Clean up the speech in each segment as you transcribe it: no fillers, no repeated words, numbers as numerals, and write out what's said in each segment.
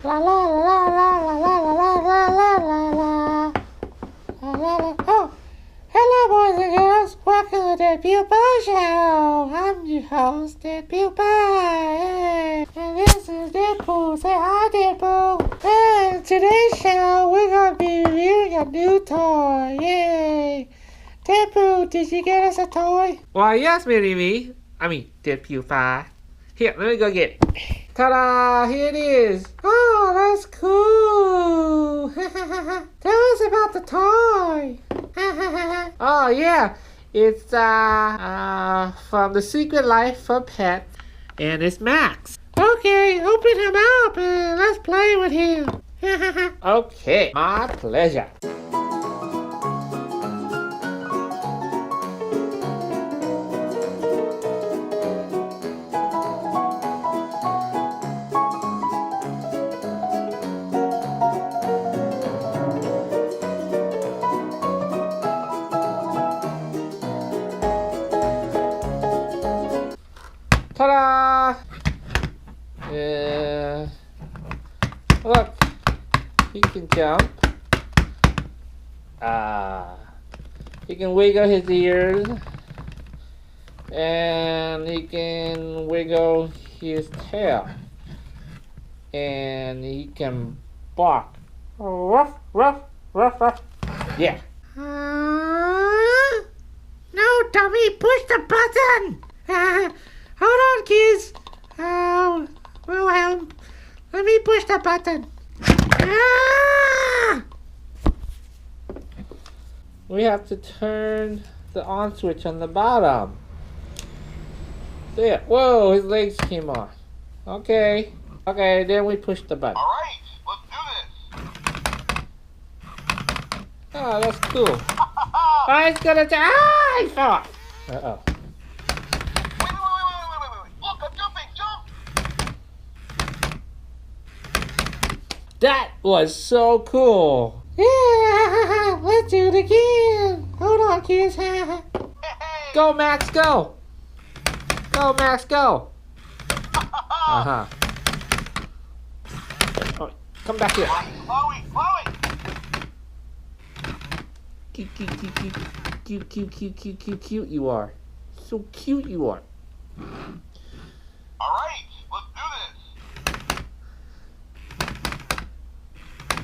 La la la la la la la la la la la la. Oh, hello boys and girls. Welcome to DeadPewPie Show. I'm your host, DeadPewPie. Hey. And this is Deadpool. Say hi, Deadpool. And today's show, we're going to be reviewing a new toy. Yay. Deadpool, did you get us a toy? Why, yes, Mini-Me. I mean, DeadPewPie. Here, let me go get it. Ta-da! Here it is. Oh, that's cool. Tell us about the toy. Oh, yeah. It's, from The Secret Life of Pets. And it's Max. Okay, open him up and let's play with him. Okay, my pleasure. Ta-da! Look, he can jump. He can wiggle his ears. And he can wiggle his tail. And he can bark. Ruff, ruff, ruff, ruff. Yeah. No, dummy, push the button. Hold on, kids. Well, let me push the button. We have to turn the on switch on the bottom. There. Whoa, his legs came off. Okay. Okay, then we push the button. Alright, let's do this. Oh, that's cool. Oh, it's gonna I thought. Uh-oh. Wait. Look, I'm jumping, jump. That was so cool. Yeah, let's do it again. Hold on, kids. Hey. Go, Max, go. Go, Max, go. Uh-huh. Oh, come back here. Chloe. Cute you are. So cute you are. Alright, let's do this.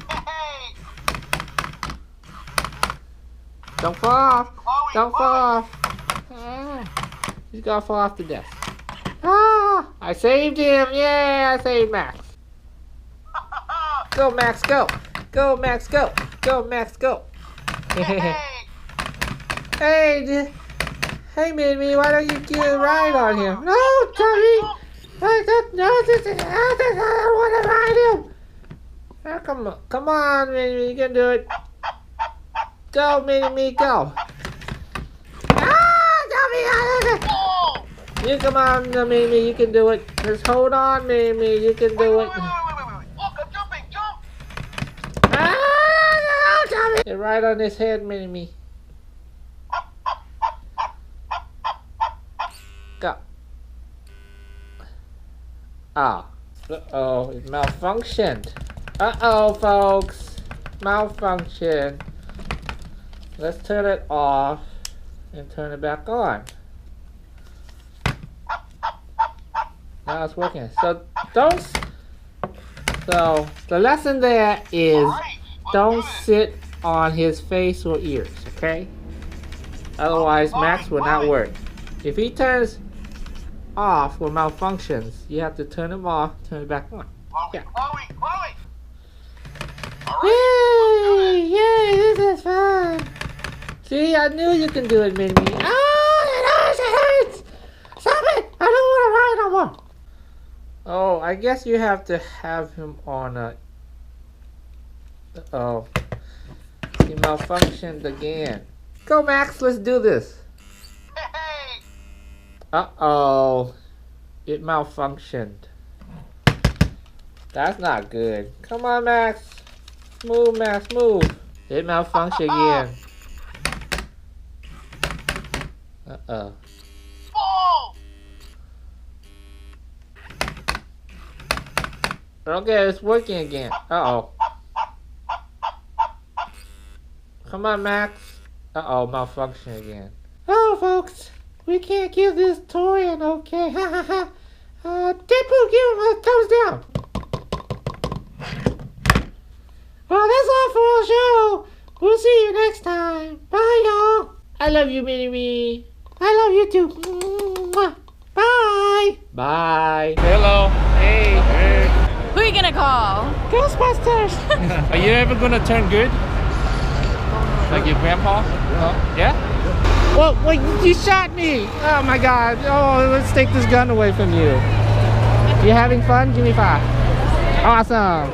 Hey. Don't fall off. Chloe, Don't fall off. He's gonna fall off the desk. I saved him. Yeah, I saved Max. Go, Max, go. Go, Max, go. Go, Max, go. Hey. Hey, Mimi, why don't you get a ride on him? No, Tommy. I don't want to ride him. Oh, come on, Mimi, you can do it. Go, Mimi, go. Tommy. Oh. You come on, Mimi, you can do it. Just hold on, Mimi, you can do it. Wait. Look, I'm jumping, jump. No, Tommy. Get right on his head, Mimi. Go. Ah. Uh-oh, it malfunctioned. Uh-oh, folks. Malfunction. Let's turn it off and turn it back on. Now it's working. So the lesson there is don't sit on his face or ears, okay? Otherwise, Max will not work. If he turns off or malfunctions, you have to turn him off, turn it back on. Yeah. Chloe. Yay, this is fun. See, I knew you can do it, Minnie. Oh, it hurts. Stop it. I don't want to ride no more. Oh, I guess you have to have him on a... Uh-oh. He malfunctioned again. Go, Max, let's do this. Hey. Uh-oh. It malfunctioned. That's not good. Come on, Max. Move, Max, move. It malfunctioned again. Uh-oh. Ball. Okay, it's working again. Uh-oh. Come on, Max. Uh-oh, malfunction again. Oh, folks, we can't give this toy an okay. Ha ha ha. Deadpool, give him a thumbs down. Well, that's all for our show. We'll see you next time. Bye, y'all. I love you, Mini-Me. I love you too. Mwah. Bye. Bye. Hello. Hey. Who are you gonna call? Ghostbusters. Are you ever gonna turn good? Like your grandpa? Yeah? Well, you shot me. Oh my God. Oh, let's take this gun away from you. You having fun? Give me 5. Awesome.